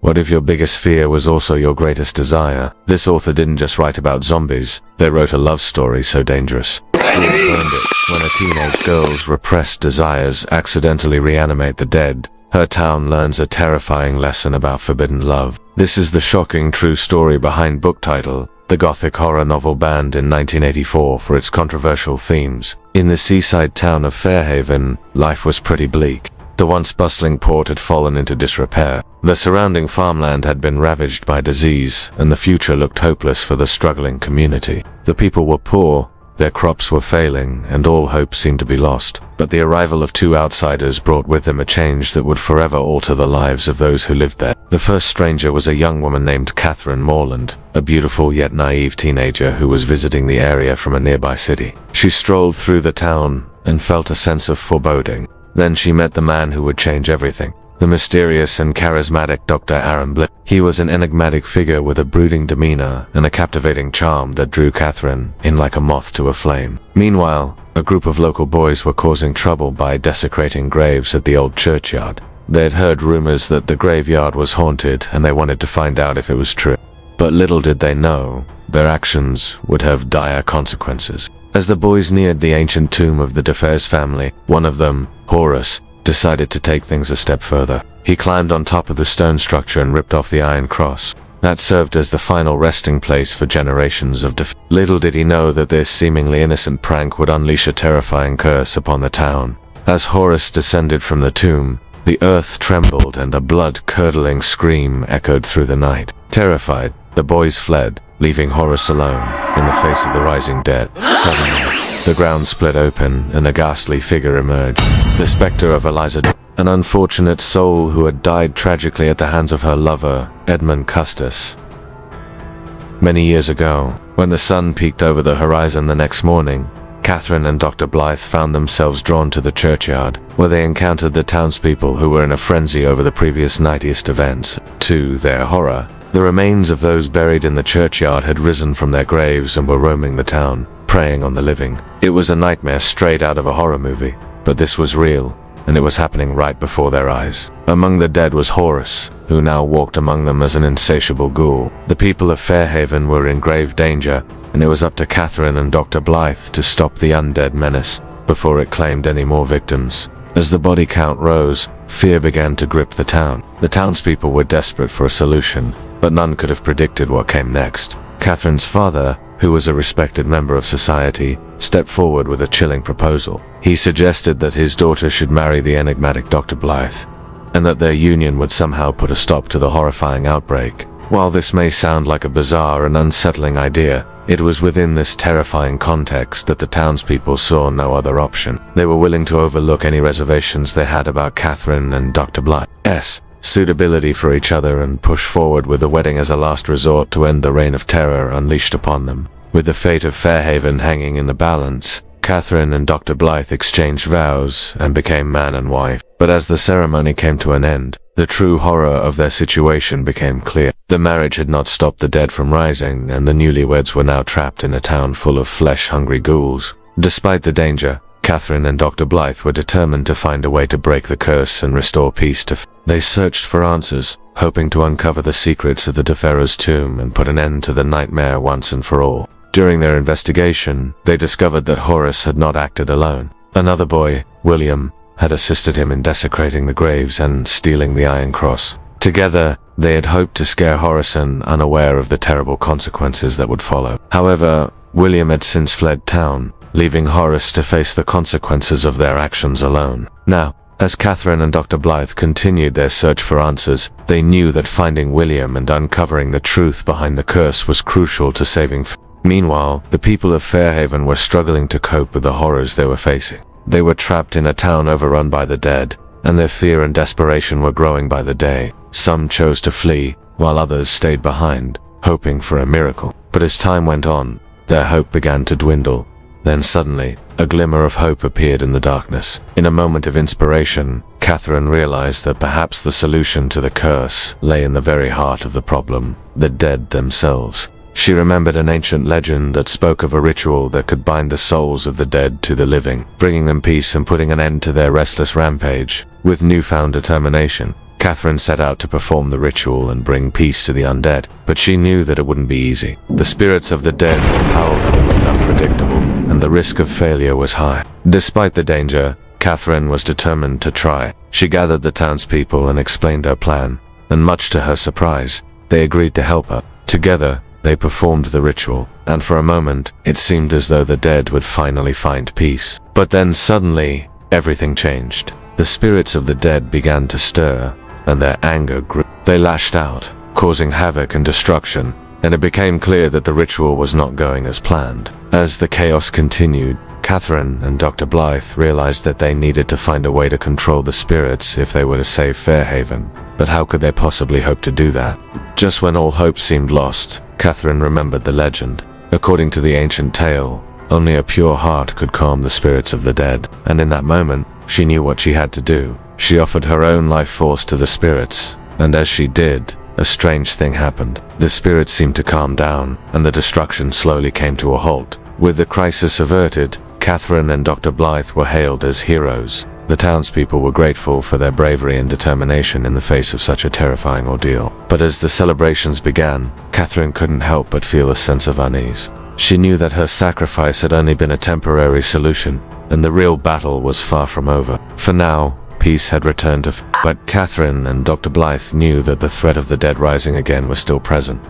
What if your biggest fear was also your greatest desire? This author didn't just write about zombies, they wrote a love story so dangerous. School burned it. When a teenage girl's repressed desires accidentally reanimate the dead, her town learns a terrifying lesson about forbidden love. This is the shocking true story behind book title, The Gothic horror novel banned in 1984 for its controversial themes. In the seaside town of Fairhaven, life was pretty bleak. The once bustling port had fallen into disrepair. The surrounding farmland had been ravaged by disease, and the future looked hopeless for the struggling community. The people were poor, their crops were failing, and all hope seemed to be lost. But the arrival of two outsiders brought with them a change that would forever alter the lives of those who lived there. The first stranger was a young woman named Catherine Morland, a beautiful yet naive teenager who was visiting the area from a nearby city. She strolled through the town and felt a sense of foreboding. Then she met the man who would change everything. The mysterious and charismatic Dr. Aaron Bliss. He was an enigmatic figure with a brooding demeanor and a captivating charm that drew Catherine in like a moth to a flame. Meanwhile, a group of local boys were causing trouble by desecrating graves at the old churchyard. They had heard rumors that the graveyard was haunted, and they wanted to find out if it was true. But little did they know, their actions would have dire consequences. As the boys neared the ancient tomb of the DeFers family, one of them, Horace, decided to take things a step further. He climbed on top of the stone structure and ripped off the iron cross. That served as the final resting place for generations of Little did he know that this seemingly innocent prank would unleash a terrifying curse upon the town. As Horace descended from the tomb, the earth trembled and a blood-curdling scream echoed through the night. Terrified, the boys fled, leaving Horace alone in the face of the rising dead. Suddenly, the ground split open and a ghastly figure emerged. The specter of Eliza, an unfortunate soul who had died tragically at the hands of her lover, Edmund Custis. Many years ago, when the sun peeked over the horizon the next morning, Catherine and Dr. Blythe found themselves drawn to the churchyard, where they encountered the townspeople who were in a frenzy over the previous nightest events. To their horror, the remains of those buried in the churchyard had risen from their graves and were roaming the town, preying on the living. It was a nightmare straight out of a horror movie, but this was real, and it was happening right before their eyes. Among the dead was Horace, who now walked among them as an insatiable ghoul. The people of Fairhaven were in grave danger, and it was up to Catherine and Dr. Blythe to stop the undead menace before it claimed any more victims. As the body count rose, fear began to grip the town. The townspeople were desperate for a solution, but none could have predicted what came next. Catherine's father, who was a respected member of society, stepped forward with a chilling proposal. He suggested that his daughter should marry the enigmatic Dr. Blythe, and that their union would somehow put a stop to the horrifying outbreak. While this may sound like a bizarre and unsettling idea, it was within this terrifying context that the townspeople saw no other option. They were willing to overlook any reservations they had about Catherine and Dr. Blythe's suitability for each other and push forward with the wedding as a last resort to end the reign of terror unleashed upon them. With the fate of Fairhaven hanging in the balance, Catherine and Dr. Blythe exchanged vows and became man and wife. But as the ceremony came to an end, the true horror of their situation became clear. The marriage had not stopped the dead from rising, and the newlyweds were now trapped in a town full of flesh-hungry ghouls. Despite the danger, Catherine and Dr. Blythe were determined to find a way to break the curse and restore peace to They searched for answers, hoping to uncover the secrets of the DeFerro's tomb and put an end to the nightmare once and for all. During their investigation, they discovered that Horace had not acted alone. Another boy, William, had assisted him in desecrating the graves and stealing the Iron Cross. Together, they had hoped to scare Horace, unaware of the terrible consequences that would follow. However, William had since fled town, leaving Horace to face the consequences of their actions alone. Now, as Catherine and Dr. Blythe continued their search for answers, they knew that finding William and uncovering the truth behind the curse was crucial to saving Meanwhile, the people of Fairhaven were struggling to cope with the horrors they were facing. They were trapped in a town overrun by the dead, and their fear and desperation were growing by the day. Some chose to flee, while others stayed behind, hoping for a miracle. But as time went on, their hope began to dwindle. Then suddenly, a glimmer of hope appeared in the darkness. In a moment of inspiration, Catherine realized that perhaps the solution to the curse lay in the very heart of the problem, the dead themselves. She remembered an ancient legend that spoke of a ritual that could bind the souls of the dead to the living, bringing them peace and putting an end to their restless rampage. With newfound determination, Catherine set out to perform the ritual and bring peace to the undead, but she knew that it wouldn't be easy. The spirits of the dead were powerful and unpredictable, and the risk of failure was high. Despite the danger, Catherine was determined to try. She gathered the townspeople and explained her plan, and much to her surprise, they agreed to help her. Together, they performed the ritual, and for a moment, it seemed as though the dead would finally find peace. But then suddenly, everything changed. The spirits of the dead began to stir, and their anger grew. They lashed out, causing havoc and destruction, and it became clear that the ritual was not going as planned. As the chaos continued, Catherine and Dr. Blythe realized that they needed to find a way to control the spirits if they were to save Fairhaven. But how could they possibly hope to do that? Just when all hope seemed lost, Catherine remembered the legend. According to the ancient tale, only a pure heart could calm the spirits of the dead, and in that moment, she knew what she had to do. She offered her own life force to the spirits, and as she did, a strange thing happened. The spirits seemed to calm down, and the destruction slowly came to a halt. With the crisis averted, Catherine and Dr. Blythe were hailed as heroes. The townspeople were grateful for their bravery and determination in the face of such a terrifying ordeal. But as the celebrations began, Catherine couldn't help but feel a sense of unease. She knew that her sacrifice had only been a temporary solution, and the real battle was far from over. For now, peace had returned to but Catherine and Dr. Blythe knew that the threat of the dead rising again was still present.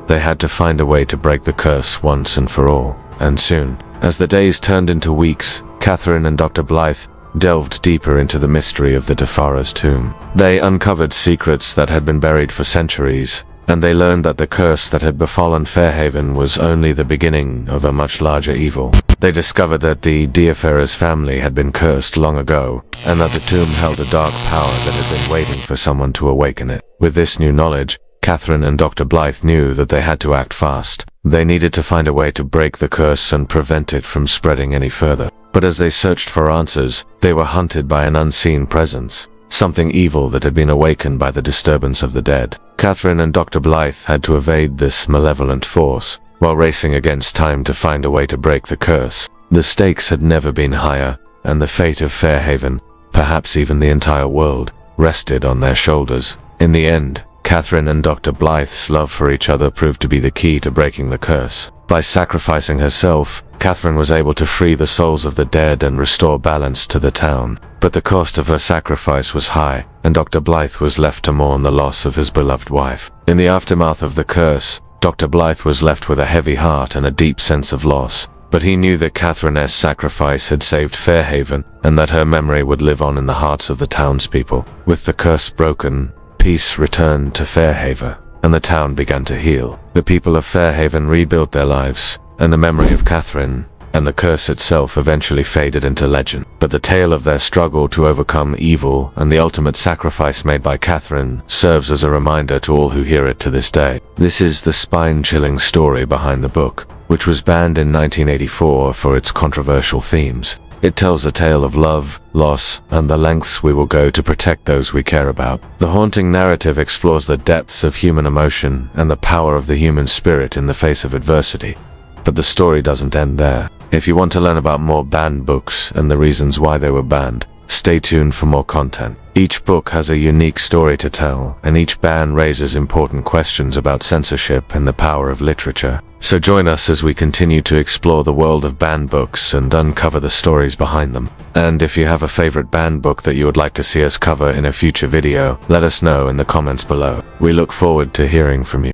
They had to find a way to break the curse once and for all, and soon. As the days turned into weeks, Catherine and Dr. Blythe delved deeper into the mystery of the Defara's tomb. They uncovered secrets that had been buried for centuries, and they learned that the curse that had befallen Fairhaven was only the beginning of a much larger evil. They discovered that the Diafera's family had been cursed long ago, and that the tomb held a dark power that had been waiting for someone to awaken it. With this new knowledge, Catherine and Dr. Blythe knew that they had to act fast. They needed to find a way to break the curse and prevent it from spreading any further. But as they searched for answers, they were hunted by an unseen presence, something evil that had been awakened by the disturbance of the dead. Catherine and Dr. Blythe had to evade this malevolent force, while racing against time to find a way to break the curse. The stakes had never been higher, and the fate of Fairhaven, perhaps even the entire world, rested on their shoulders. In the end, Catherine and Dr. Blythe's love for each other proved to be the key to breaking the curse. By sacrificing herself, Catherine was able to free the souls of the dead and restore balance to the town. But the cost of her sacrifice was high, and Dr. Blythe was left to mourn the loss of his beloved wife. In the aftermath of the curse, Dr. Blythe was left with a heavy heart and a deep sense of loss. But he knew that Catherine's sacrifice had saved Fairhaven, and that her memory would live on in the hearts of the townspeople. With the curse broken, peace returned to Fairhaven, and the town began to heal. The people of Fairhaven rebuilt their lives, and the memory of Catherine and the curse itself eventually faded into legend. But the tale of their struggle to overcome evil and the ultimate sacrifice made by Catherine serves as a reminder to all who hear it to this day. This is the spine-chilling story behind the book, which was banned in 1984 for its controversial themes. It tells a tale of love, loss, and the lengths we will go to protect those we care about. The haunting narrative explores the depths of human emotion and the power of the human spirit in the face of adversity. But the story doesn't end there. If you want to learn about more banned books and the reasons why they were banned, stay tuned for more content. Each book has a unique story to tell, and each ban raises important questions about censorship and the power of literature. So join us as we continue to explore the world of banned books and uncover the stories behind them. And if you have a favorite banned book that you would like to see us cover in a future video, let us know in the comments below. We look forward to hearing from you.